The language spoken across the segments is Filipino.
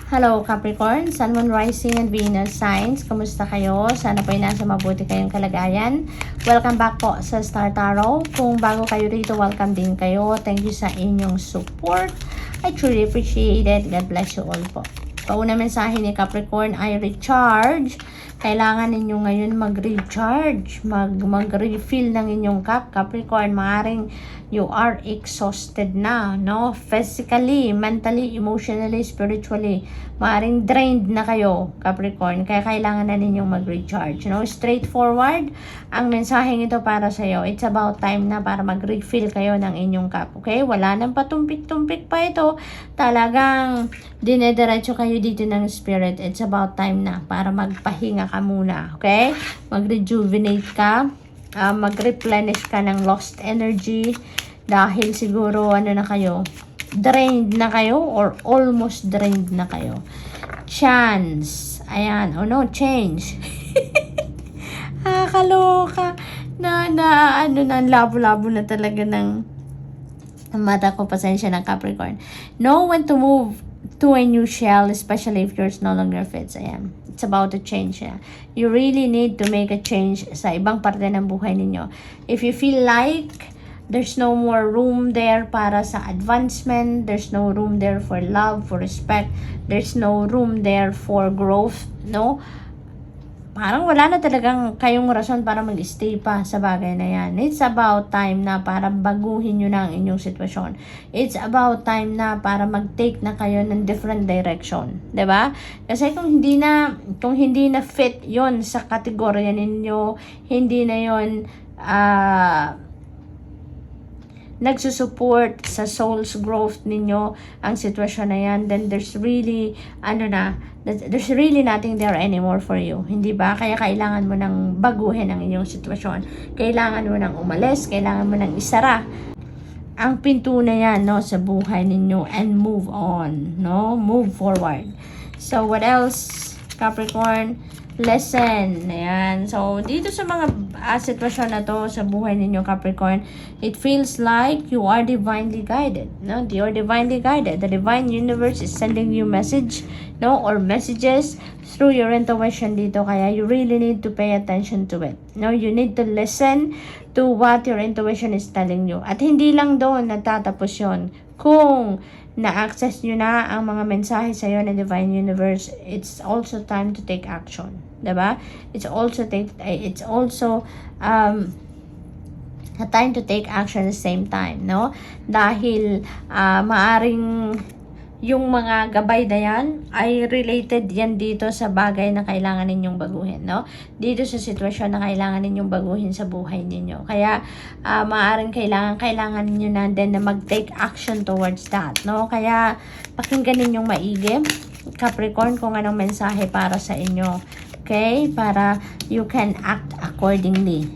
Hello Capricorn, Sun, Moon, Rising, and Venus signs. Kumusta kayo? Sana po ay nasa mabuti kayong kalagayan. Welcome back po sa Star Tarot. Kung bago kayo rito, welcome din kayo. Thank you sa inyong support. I truly appreciate it. God bless you all po. Pauna mensahe ni Capricorn ay recharge. Kailangan ninyo ngayon mag-recharge, mag-refill ng inyong cup, Capricorn. Maaring you are exhausted na, no? Physically, mentally, emotionally, spiritually. Maaring drained na kayo, Capricorn. Kaya kailangan na ninyong mag-recharge, no? Straightforward, ang mensaheng ito para sa iyo. It's about time na para mag-refill kayo ng inyong cup, okay? Wala nang patumpik-tumpik pa ito. Talagang dinediretso kayo dito ng spirit. It's about time na para magpahinga ka muna, okay? Mag-rejuvenate ka, mag-replenish ka ng lost energy dahil siguro ano na kayo, drained na kayo or almost drained na kayo. Chance, ayan, change. Kaloka na ano na, labo-labo na talaga ng mata ko, pasensya ng Capricorn. Know when to move to a new shell, especially if yours no longer fits. Ayan. It's about to change. Yeah. You really need to make a change sa ibang parte ng buhay ninyo. If you feel like there's no more room there para sa advancement, there's no room there for love, for respect, there's no room there for growth, no? Parang wala na talagang kayong rason para mag-stay pa sa bagay na yan. It's about time na para baguhin nyo na ang inyong sitwasyon. It's about time na para mag-take na kayo ng different direction. 'Di ba? Kasi kung hindi na fit yon sa kategorya ninyo, hindi na yon nagsusupport sa soul's growth ninyo ang sitwasyon na yan, then there's really nothing there anymore for you. Hindi ba? Kaya kailangan mo nang baguhin ang inyong sitwasyon. Kailangan mo nang umalis, kailangan mo nang isara ang pinto na yan, no, sa buhay ninyo and move on, no? Move forward. So, what else, Capricorn? Lesson. Ayan. So, dito sa mga sitwasyon na to sa buhay ninyo, Capricorn, it feels like you are divinely guided. No? You are divinely guided. The divine universe is sending you message, no, or messages through your intuition dito. Kaya you really need to pay attention to it. No? You need to listen to what your intuition is telling you. At hindi lang doon natatapos yon. Kung na-access nyo na ang mga mensahe sa iyo ng Divine Universe, it's also time to take action. Diba? It's also a time to take action at the same time, no? Dahil maaring yung mga gabay na yan ay related yan dito sa bagay na kailangan ninyong baguhin, no? Dito sa sitwasyon na kailangan ninyong baguhin sa buhay ninyo. Kaya maaaring kailangan ninyo na din na mag-take action towards that, no? Kaya pakinggan ninyong maigi, Capricorn, kung anong mensahe para sa inyo. Okay? Para you can act accordingly.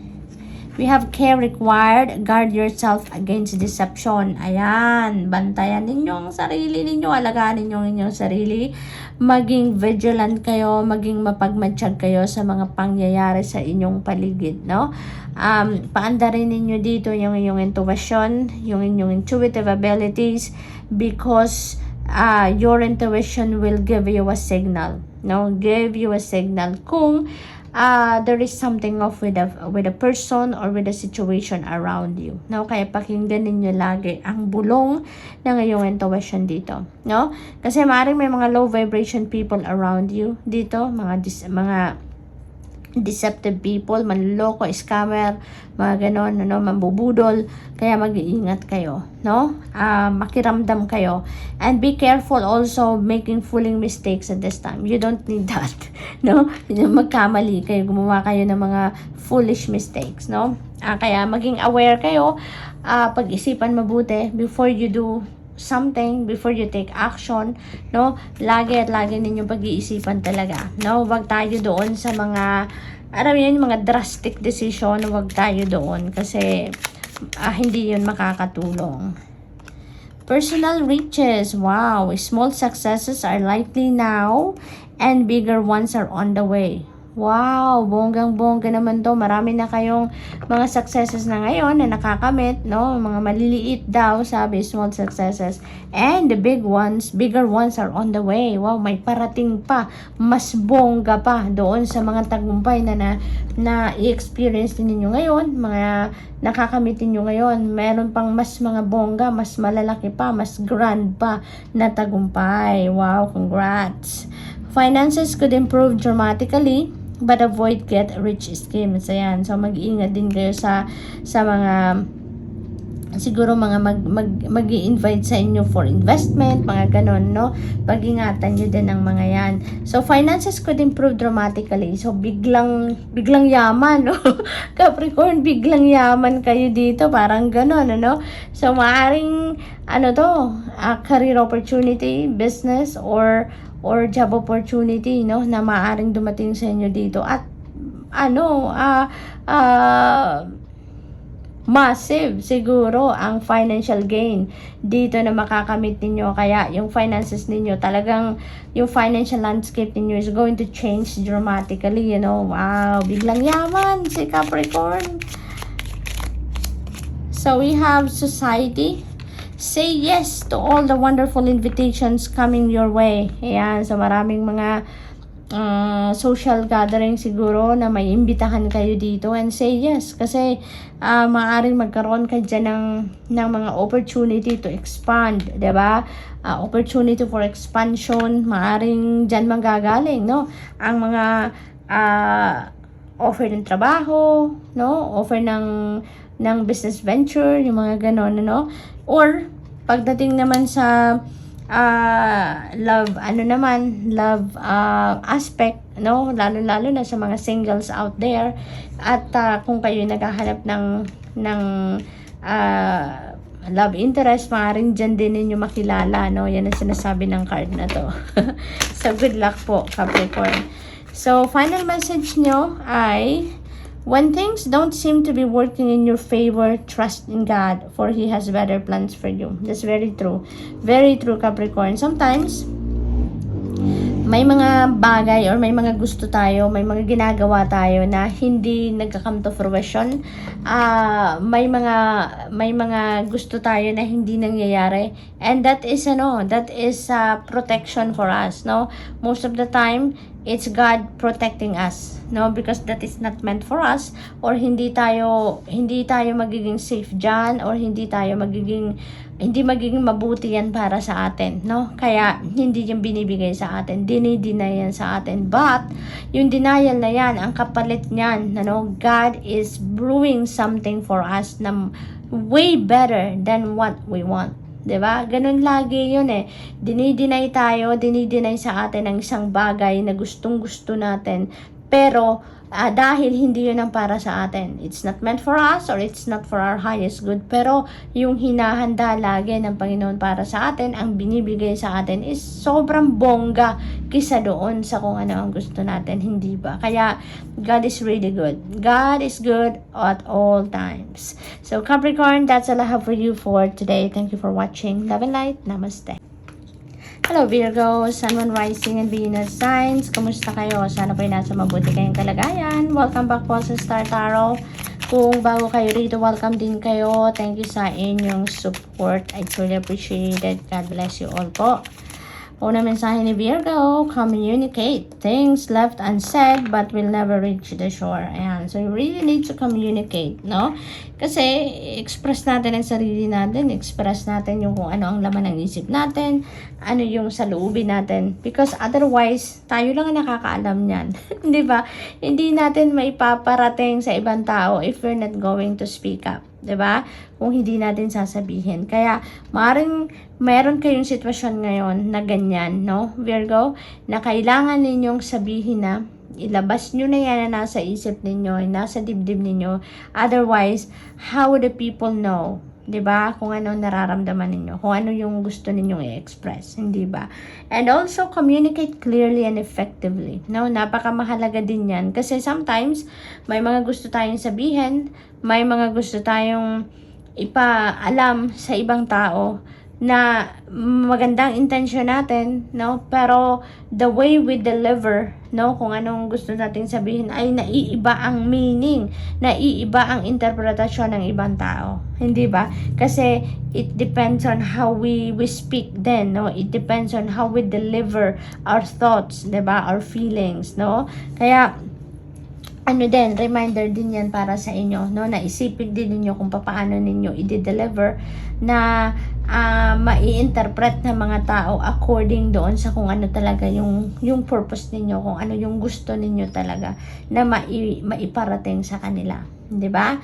We have care required. Guard yourself against deception. Ayan. Bantayan ninyo ang sarili ninyo. Alagaan ninyo ang inyong sarili. Maging vigilant kayo. Maging mapagmatsyag kayo sa mga pangyayari sa inyong paligid. No? Paandarin ninyo dito yung inyong intuition. Yung inyong intuitive abilities. Because your intuition will give you a signal. No? Give you a signal. Kung there is something off with a person or with a situation around you. No? Kaya pakinggan ninyo lagi ang bulong ng iyong intuition dito. No? Kasi maaaring may mga low vibration people around you dito, mga deceptive people, manloloko, scammer, mga ganon, mambubudol. Kaya mag-iingat kayo, no? Makiramdam kayo. And be careful also making fooling mistakes at this time. You don't need that, no? Magkamali kayo, gumawa kayo ng mga foolish mistakes, no? Kaya maging aware kayo, pag-isipan mabuti before you do something, before you take action, no? Lagi ninyong pag-iisipan talaga, no? Wag tayo doon sa mga mga drastic decision, wag tayo doon kasi hindi yun makakatulong. Personal riches, wow, small successes are likely now and bigger ones are on the way. Wow, bonggang-bongga naman to. Marami na kayong mga successes na ngayon na nakakamit, no? Mga maliliit daw, sabi, small successes. And the bigger ones are on the way. Wow, may parating pa. Mas bongga pa doon sa mga tagumpay na i-experience ninyo ngayon, mga nakakamit ninyo ngayon. Meron pang mas mga bongga, mas malalaki pa, mas grand pa na tagumpay. Wow, congrats! Finances could improve dramatically, but avoid get-rich schemes. Ayan. So, mag-iingat din kayo sa mga siguro mga mag-i-invite sa inyo for investment, mga ganon, no? Pag-ingatan nyo din ang mga yan. So, finances could improve dramatically. So, biglang yaman, no? Capricorn, biglang yaman kayo dito. Parang ganon, no? So, maaring, career opportunity, business, or job opportunity, no, na maaring dumating sa inyo dito at massive siguro ang financial gain dito na makakamit ninyo. Kaya yung finances ninyo, talagang yung financial landscape ninyo is going to change dramatically, you know. Wow, biglang yaman si Capricorn. So we have society. Say yes to all the wonderful invitations coming your way. Ayan, so maraming mga social gathering siguro na may imbitahan kayo dito, and say yes kasi maaaring magkaroon ka dyan ng mga opportunity to expand, diba? Opportunity for expansion, maaaring dyan manggagaling, no? Ang mga offer ng trabaho, no? Offer ng business venture, yung mga ganon, no? Or pagdating naman sa love aspect, no? Lalo na sa mga singles out there, at kung kayo naghahanap ng love interest, maaaring dyan din ninyo makilala, no? Yan ang sinasabi ng card na to. So good luck po, Capricorn. So final message nyo ay, when things don't seem to be working in your favor, trust in God, for He has better plans for you. That's very true. Very true, Capricorn. Sometimes, may mga bagay or may mga gusto tayo, may mga ginagawa tayo na hindi nagka-come to fruition. May mga gusto tayo na hindi nangyayari, and that is protection for us, no? Most of the time it's God protecting us, no? Because that is not meant for us, or hindi tayo magiging safe diyan, or hindi magiging mabuti yan para sa atin, no? Kaya hindi yung binibigay sa atin, dinideny yan sa atin. But yung denial na yan, ang kapalit niyan, no? God is brewing something for us na way better than what we want. 'Di ba? Ganun lagi 'yun eh. Dinideny sa atin ang isang bagay na gustong-gusto natin. Pero dahil hindi 'yun ang para sa atin. It's not meant for us, or it's not for our highest good. Pero yung hinahanda lagi ng Panginoon para sa atin, ang binibigay sa atin is sobrang bongga kisa doon sa kung ano ang gusto natin, hindi ba? Kaya God is really good. God is good at all times. So Capricorn, that's all I have for you for today. Thank you for watching. Love and light. Namaste. Hello Virgo, Sun, Moon, Rising, and Venus signs. Kamusta kayo? Sana po nasa mabuti kayong kalagayan. Welcome back po sa Star Tarot. Kung bago kayo rito, welcome din kayo. Thank you sa inyong support. I truly appreciate it. God bless you all po. Una mensahe ni Virgo, communicate. Things left unsaid but will never reach the shore. Ayan. So, you really need to communicate, no? Kasi, express natin ang sarili natin. Express natin yung kung ano ang laman ng isip natin. Ano yung saloobin natin. Because otherwise, tayo lang ang nakakaalam niyan. Di ba? Hindi natin maipaparating sa ibang tao if we're not going to speak up. 'Di ba? Kung hindi natin sasabihin. Kaya maaaring meron kayong sitwasyon ngayon na ganyan, no? Virgo, na kailangan ninyong sabihin na ilabas nyo na yan na nasa isip ninyo, nasa dibdib ninyo. Otherwise, how would the people know? 'Di ba? Kung ano nararamdaman ninyo, kung ano yung gusto ninyong i-express, hindi ba? And also communicate clearly and effectively. No, napakamahalaga din 'yan kasi sometimes may mga gusto tayong sabihin, may mga gusto tayong ipaalam sa ibang tao, na magandang intention natin, no? Pero the way we deliver, no, kung anong gusto nating sabihin ay naiiba ang meaning, naiiba ang interpretasyon ng ibang tao. Hindi ba? Kasi it depends on how we speak then, no? It depends on how we deliver our thoughts, 'di ba? Our feelings, no? Kaya ano din, reminder din yan para sa inyo, no? Naisipin din ninyo kung paano ninyo i-deliver na mai-interpret ng mga tao according doon sa kung ano talaga yung purpose ninyo, kung ano yung gusto ninyo talaga na maiparating sa kanila, 'di ba?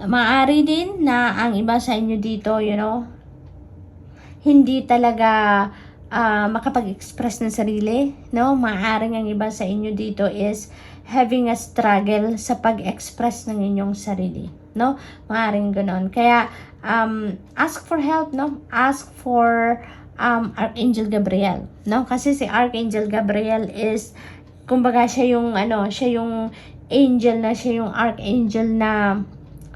Maaari din na ang iba sa inyo dito, hindi talaga makapag-express ng sarili, no? Maaaring ang iba sa inyo dito is having a struggle sa pag-express ng inyong sarili, no? Maaaring ganoon. Kaya ask for help, no? Ask for Archangel Gabriel, no? Kasi si Archangel Gabriel is kumbaga siya yung angel na, siya yung archangel na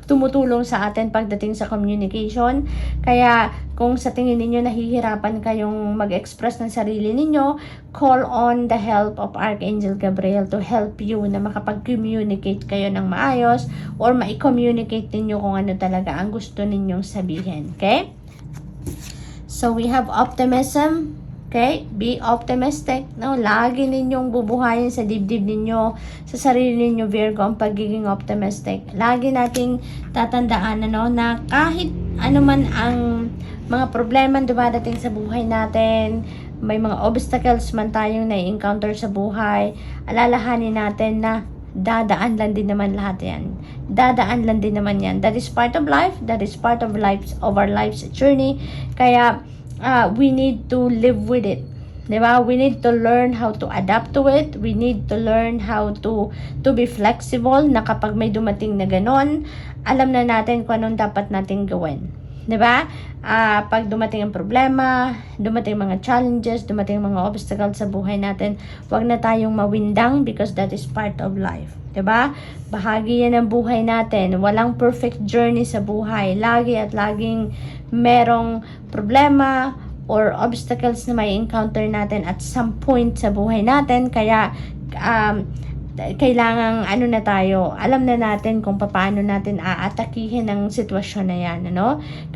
tumutulong sa atin pagdating sa communication. Kaya kung sa tingin ninyo nahihirapan kayong mag-express ng sarili ninyo, call on the help of Archangel Gabriel to help you na makapag-communicate kayo ng maayos or ma-communicate ninyo kung ano talaga ang gusto ninyong sabihin. Okay? So we have optimism. Okay? Be optimistic. No? Lagi ninyong bubuhayin sa dibdib ninyo, sa sarili ninyo, Virgo, ang pagiging optimistic. Lagi nating tatandaan na kahit anuman ang mga problema dumadating sa buhay natin, may mga obstacles man tayong na-encounter sa buhay, alalahanin natin na dadaan lang din naman lahat yan. Dadaan lang din naman yan. That is part of life. That is part of our life's journey. Kaya, we need to live with it. Diba? We need to learn how to adapt to it. We need to learn how to be flexible na kapag may dumating na ganon, alam na natin kung anong dapat natin gawin. Diba? Pag dumating ang problema, dumating mga challenges, dumating mga obstacles sa buhay natin, wag na tayong mawindang because that is part of life. Diba? Bahagi yan ng buhay natin. Walang perfect journey sa buhay. Lagi at laging merong problema or obstacles na may encounter natin at some point sa buhay natin. Kaya kailangang na tayo, alam na natin kung paano natin aatakihin ang sitwasyon na yan,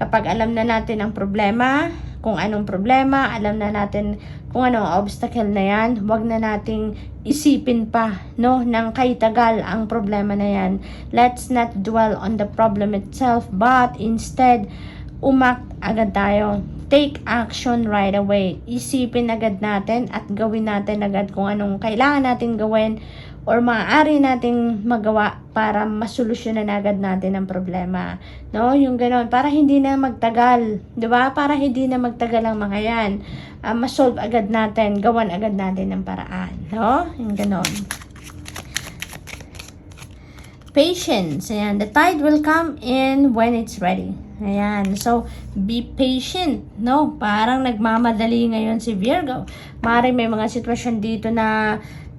Kapag alam na natin ang problema, kung anong problema, alam na natin kung anong obstacle na yan, wag na nating isipin pa, ng kaitagal ang problema na yan. Let's not dwell on the problem itself, but instead, umak agad tayo. Take action right away. Isipin agad natin at gawin natin agad kung anong kailangan natin gawin or maaari nating magawa para masolusyonan agad natin ang problema. Yung ganon. Para hindi na magtagal. Diba? Para hindi na magtagal ang mga yan. Masolve agad natin. Gawan agad natin ng paraan. Yung ganon. Patience. Ayan. The tide will come in when it's ready. Ayan. So, be patient, Parang nagmamadali ngayon si Virgo. Maaaring may mga sitwasyon dito na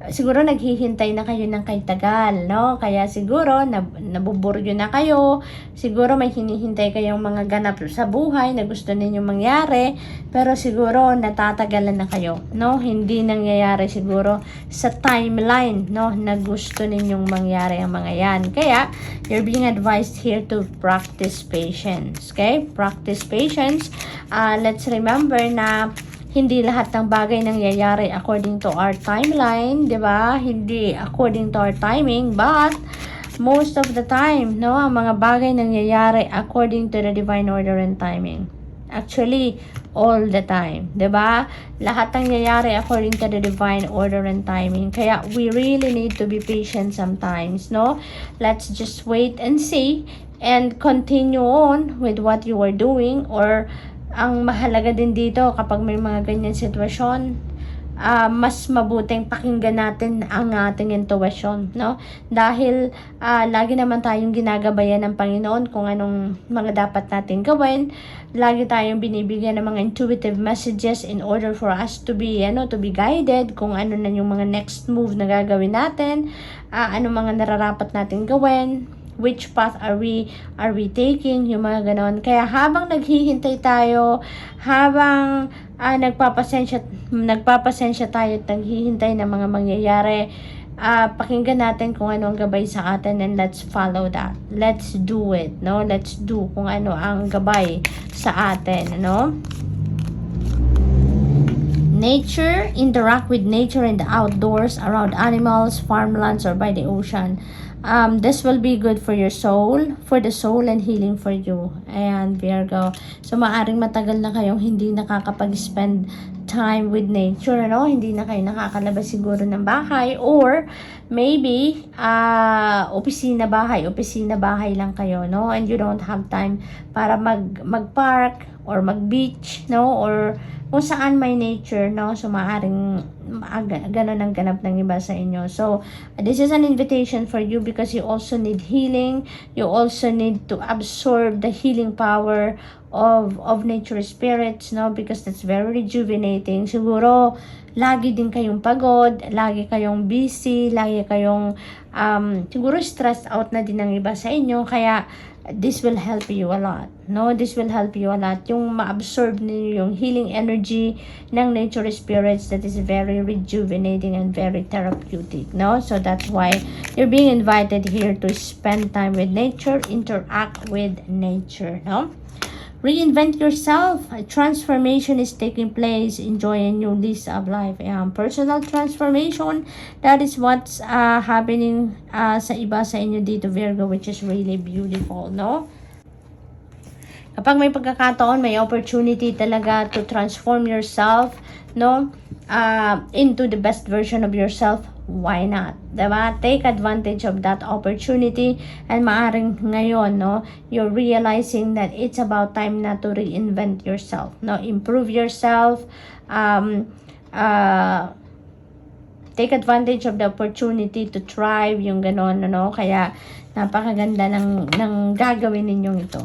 siguro naghihintay na kayo ng kaitagal, Kaya siguro nabuburyo na kayo. Siguro may hinihintay kayong mga ganap sa buhay na gusto ninyong mangyari, pero siguro natatagalan na kayo, Hindi nangyayari siguro sa timeline, na gusto ninyong mangyari ang mga yan. Kaya you're being advised here to practice patience, okay? Practice patience. Let's remember na hindi lahat ng bagay nangyayari according to our timeline, di ba? Hindi according to our timing, but most of the time, ang mga bagay nangyayari according to the divine order and timing. Actually, all the time, di ba? Lahat nangyayari according to the divine order and timing. Kaya we really need to be patient sometimes, Let's just wait and see and continue on with what you are doing. Or ang mahalaga din dito kapag may mga ganyan sitwasyon, mas mabuting pakinggan natin ang ating intuition, Dahil lagi naman tayong ginagabayan ng Panginoon kung anong mga dapat natin gawin. Lagi tayong binibigyan ng mga intuitive messages in order for us to be guided kung ano na yung mga next move na gagawin natin, ano mga nararapat natin gawin. which path are we taking, yung mga ganon. Kaya habang naghihintay tayo, habang nagpapasensya tayo at naghihintay ng mga mangyayari, pakinggan natin kung ano ang gabay sa atin, and let's follow that. Let's do it, no? Let's do kung ano ang gabay sa atin, no? Nature, interact with nature in the outdoors, around animals, farmlands, or by the ocean. This will be good for your soul, for the soul, and healing for you. Ayan, Virgo. So, maaring matagal na kayong hindi nakakapag-spend time with nature, no? Hindi na kayo nakakalabas siguro ng bahay, or maybe, opisina bahay lang kayo, no? And you don't have time para mag-park, or mag-beach, no? Or kung saan may nature, no? So, maaring ganun ang ganap ng iba sa inyo. So, this is an invitation for you because you also need healing. You also need to absorb the healing power of nature spirits, no? Because that's very rejuvenating. Siguro, lagi din kayong pagod, lagi kayong busy, lagi kayong siguro stressed out na din ng iba sa inyo. Kaya, this will help you a lot, no? This will help you a lot. Yung ma-absorb niyo yung healing energy ng nature spirits, that is very rejuvenating and very therapeutic, no? So that's why you're being invited here to spend time with nature, interact with nature, no? Reinvent yourself. A transformation is taking place. Enjoy a new lease of life. Personal transformation. That is what's happening sa iba sa inyo dito, Virgo, which is really beautiful, no? Kapag may pagkakataon, may opportunity talaga to transform yourself, no? Into the best version of yourself. Why not? Diba? Take advantage of that opportunity, and maaring ngayon, no, you're realizing that it's about time na to reinvent yourself, no? Improve yourself, take advantage of the opportunity to thrive, yung ganon, no? Kaya napakaganda ng gagawin ninyong ito.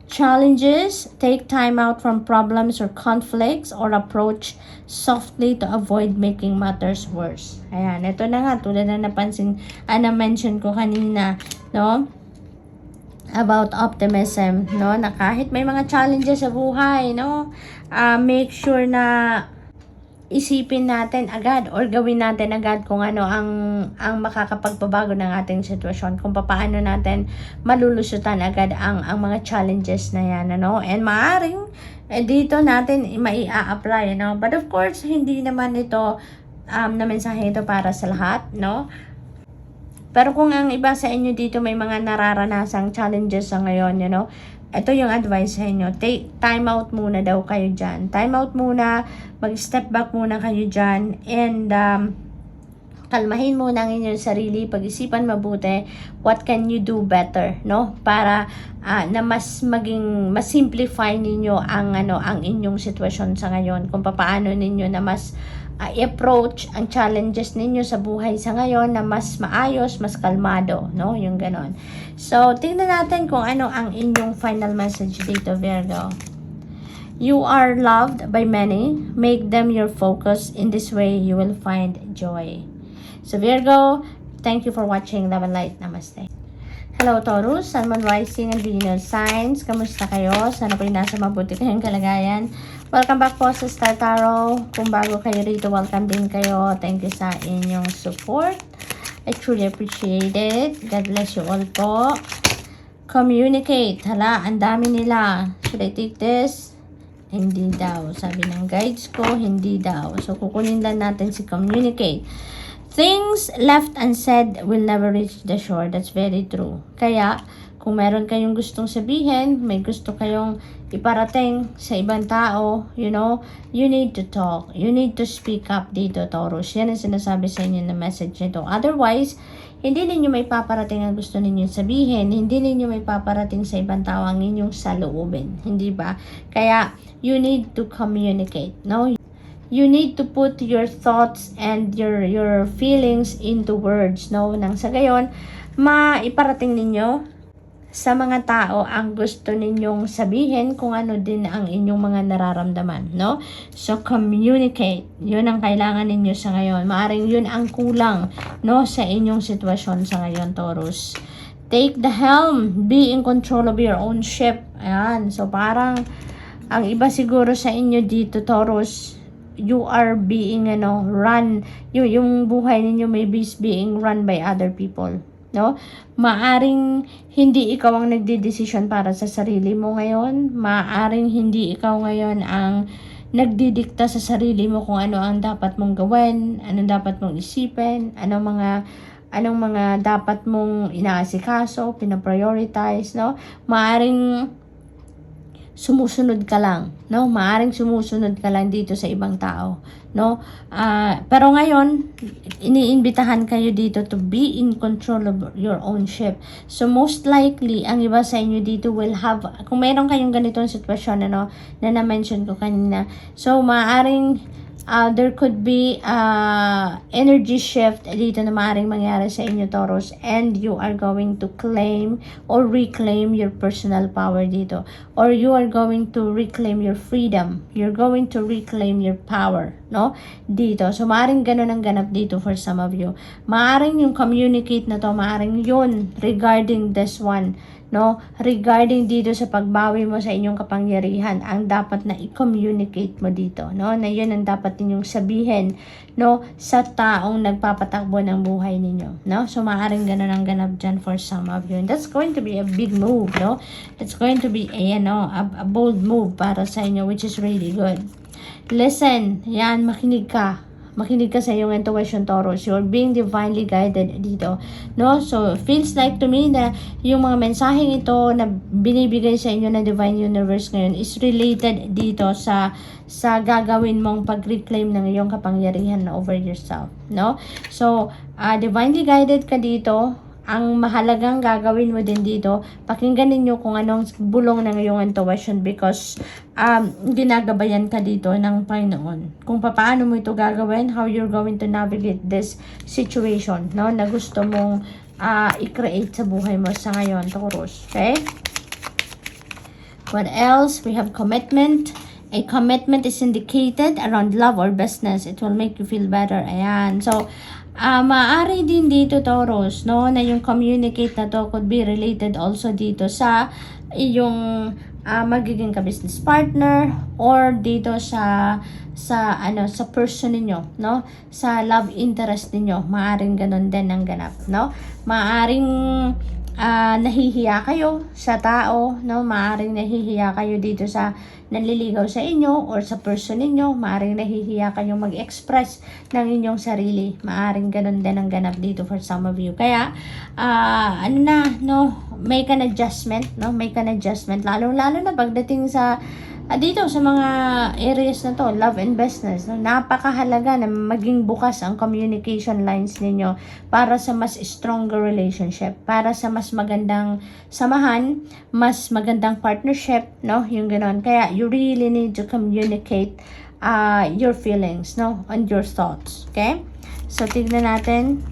Challenges, take time out from problems or conflicts, or approach softly to avoid making matters worse. Ayan, ito na nga, tulad na na-mention ko kanina, no? About optimism, no? Na kahit may mga challenges sa buhay, no? Make sure na isipin natin agad or gawin natin agad kung ano ang makakapagpabago ng ating sitwasyon, kung paano natin malulusutan agad ang mga challenges na yan, ano? And maaring dito natin mai-apply, no? But of course, hindi naman ito na mensahe ito para sa lahat, no? Pero kung ang iba sa inyo dito may mga nararanasang challenges sa ngayon, you know, ito yung advice sa inyo. Take time out muna daw kayo dyan. Time out muna, mag-step back muna kayo dyan, and kalmahin muna ang inyong sarili, pag-isipan mabuti, what can you do better, no? Para na mas simplify ninyo ang inyong sitwasyon sa ngayon, kung paano ninyo na mas i-approach ang challenges ninyo sa buhay sa ngayon na mas maayos, mas kalmado, no? Yung ganon. So, tingnan natin kung ano ang inyong final message dito, Virgo. You are loved by many. Make them your focus. In this way, you will find joy. So, Virgo, thank you for watching Love and Light. Namaste. Hello, Taurus, Sun, Moon, Rising, and Venus signs. Kamusta kayo? Sana po nasa mabuti kayong kalagayan. Welcome back po sa Star Tarot. Kung bago kayo rito, welcome din kayo. Thank you sa inyong support. I truly appreciate it. God bless you all po. Communicate. Hala, ang dami nila. Should I take this? Hindi daw. Sabi ng guides ko, hindi daw. So, kukunin lang natin si communicate. Things left unsaid will never reach the shore. That's very true. Kaya, kung meron kayong gustong sabihin, may gusto kayong iparating sa ibang tao, you know, you need to talk. You need to speak up dito, Taurus. Yan ang sinasabi sa inyo na message nito. Otherwise, hindi ninyo may paparating ang gusto ninyong sabihin. Hindi ninyo may paparating sa ibang tao ang inyong saloobin. Hindi ba? Kaya, you need to communicate, no? You need to put your thoughts and your feelings into words, no? Nang sa gayon, maiparating ninyo sa mga tao ang gusto ninyong sabihin, kung ano din ang inyong mga nararamdaman, no? So, communicate. Yun ang kailangan ninyo sa ngayon. Maaring yun ang kulang, no, sa inyong sitwasyon sa ngayon, Taurus. Take the helm. Be in control of your own ship. Ayan. So, parang, ang iba siguro sa inyo dito, Taurus, you are being, run. Yung buhay ninyo maybe is being run by other people. No? Maaring hindi ikaw ang nagdidesisyon para sa sarili mo ngayon. Maaring hindi ikaw ngayon ang nagdidikta sa sarili mo kung ano ang dapat mong gawin, anong dapat mong isipin, anong mga dapat mong inaasikaso, pinaprioritize, no? Maaring sumusunod ka lang, no? Maaring sumusunod ka lang dito sa ibang tao, no? Pero ngayon, iniimbitahan kayo dito to be in control of your own ship. So most likely, ang iba sa inyo dito will have, kung meron kayong ganitong sitwasyon, na na-mention ko kanina, so maaring there could be energy shift dito na maaaring mangyari sa inyo, Taurus, and you are going to claim or reclaim your personal power dito, or you are going to reclaim your freedom, you're going to reclaim your power, no, dito. So maaaring ganun ang ganap dito for some of you. Maaaring yung communicate na to, maaaring yun regarding this one, no, regarding dito sa pagbawi mo sa inyong kapangyarihan, ang dapat na i-communicate mo dito, no, na yun ang dapat ninyong sabihin, no, sa taong nagpapatakbo ng buhay ninyo, no. So maaaring ganun ang ganap dyan for some of you, and that's going to be a big move, no. It's going to be a bold move para sa inyo, which is really good. Listen, yan, makinig ka sa iyong intuition, Taurus. You're being divinely guided dito, no? So, feels like to me na yung mga mensaheng ito na binibigay sa inyo ng Divine Universe ngayon is related dito sa gagawin mong pag-reclaim ng iyong kapangyarihan over yourself, no? So, divinely guided ka dito. Ang mahalagang gagawin mo din dito, pakinggan ninyo kung anong bulong ng iyong intuition, because ginagabayan ka dito ng Panginoon. Kung paano mo ito gagawin, how you're going to navigate this situation, no, na gusto mong i-create sa buhay mo sa ngayon, Taurus. Okay? What else? We have commitment. A commitment is indicated around love or business. It will make you feel better. Ayan. So, maaari din dito, Taurus, no, na yung communicate na to could be related also dito sa iyong magiging ka-business partner, or dito sa person ninyo, no, sa love interest ninyo. Maaring ganun din ang ganap, no. Maaring nahihiya kayo sa tao, no, maaring nahihiya kayo dito sa nanliligaw sa inyo or sa person ninyo, maaring nahihiya kayong mag-express ng inyong sarili. Maaring ganun din ang ganap dito for some of you. Kaya make an adjustment, no, make an adjustment, lalo na pagdating sa dito sa mga areas na to, love and business, no, napakahalaga na maging bukas ang communication lines ninyo para sa mas stronger relationship, para sa mas magandang samahan, mas magandang partnership, no, yung ganoon. Kaya you really need to communicate your feelings, no, and your thoughts. Okay? So tignan natin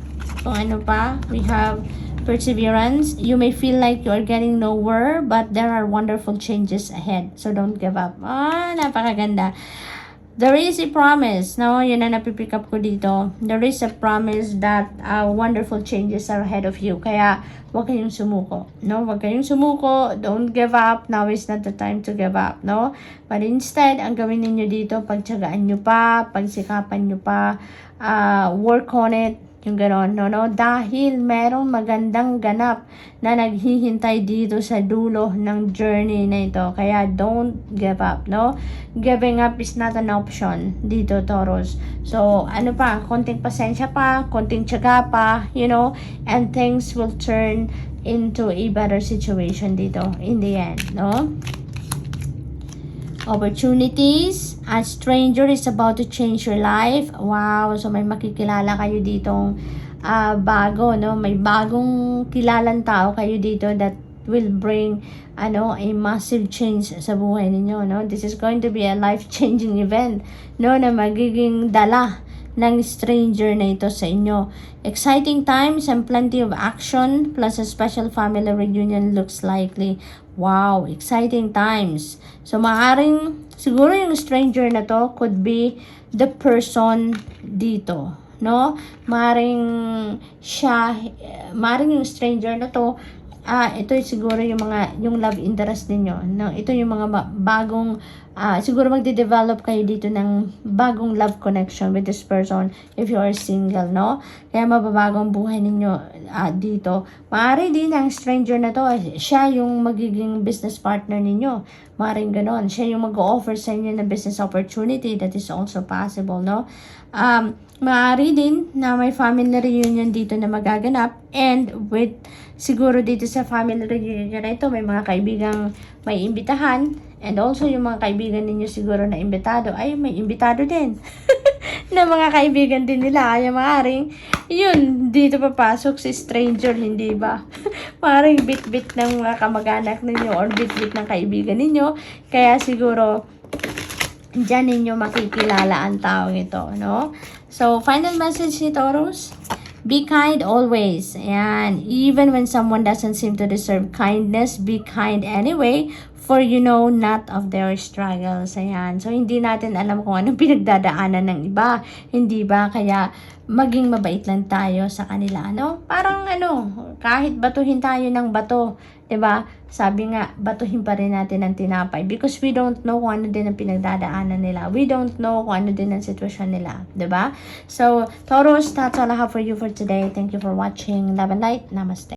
kung ano pa. We have perseverance. You may feel like you are getting nowhere, but there are wonderful changes ahead. So don't give up. Napakaganda. There is a promise. No, yun na napipick up ko dito. There is a promise that wonderful changes are ahead of you. Kaya huwag kayong sumuko. No, huwag kayong sumuko. Don't give up. Now is not the time to give up. No, but instead, ang gawin niyo dito, pagtiyagaan nyo pa, pagsikapan nyo pa, work on it. Yung gano'n, no? Dahil merong magandang ganap na naghihintay dito sa dulo ng journey na ito. Kaya don't give up, no? Giving up is not an option dito, Taurus. So, konting pasensya pa, konting tiyaga pa, and things will turn into a better situation dito in the end, no? Opportunities. A stranger is about to change your life. Wow, so may makikilala kayo ditong bago, no? May bagong kilalang tao kayo dito that will bring a massive change sa buhay ninyo, no? This is going to be a life-changing event, no, na magiging dala ng stranger na ito sa inyo. Exciting times and plenty of action plus a special family reunion looks likely. Wow, exciting times. So maaring siguro yung stranger na to could be the person dito, no? Maaring yung stranger na to ito siguro yung love interest ninyo, no? Ito yung mga bagong, siguro magde-develop kayo dito ng bagong love connection with this person if you are single, no? Kaya mababagong buhay ninyo dito. Maaari din ang stranger na to, siya yung magiging business partner ninyo. Maaaring ganon. Siya yung mag-o-offer sa inyo ng business opportunity. That is also possible, no? Maaari din na may family reunion dito na magaganap, and with siguro dito sa family reunion na ito, may mga kaibigang may imbitahan, and also yung mga kaibigan ninyo siguro na imbitado, ay may imbitado din na mga kaibigan din nila. Ay maaring yun, dito papasok si stranger, hindi ba? Maaring bit-bit ng mga kamag-anak ninyo or bit-bit ng kaibigan ninyo, kaya siguro diyan ninyo makikilala ang taong ito, no? So, final message ni Taurus, be kind always. Ayan. Even when someone doesn't seem to deserve kindness, be kind anyway, for you know not of their struggles. Ayan. So, hindi natin alam kung anong pinagdadaanan ng iba. Hindi ba? Kaya, maging mabait lang tayo sa kanila, no? Parang kahit batuhin tayo ng bato, 'di ba? Sabi nga, batuhin pa rin natin ang tinapay because we don't know kung ano din ang pinagdadaanan nila. We don't know kung ano din ang sitwasyon nila, 'di ba? So, Taurus, that's all I have for you for today. Thank you for watching. Love and light. Namaste.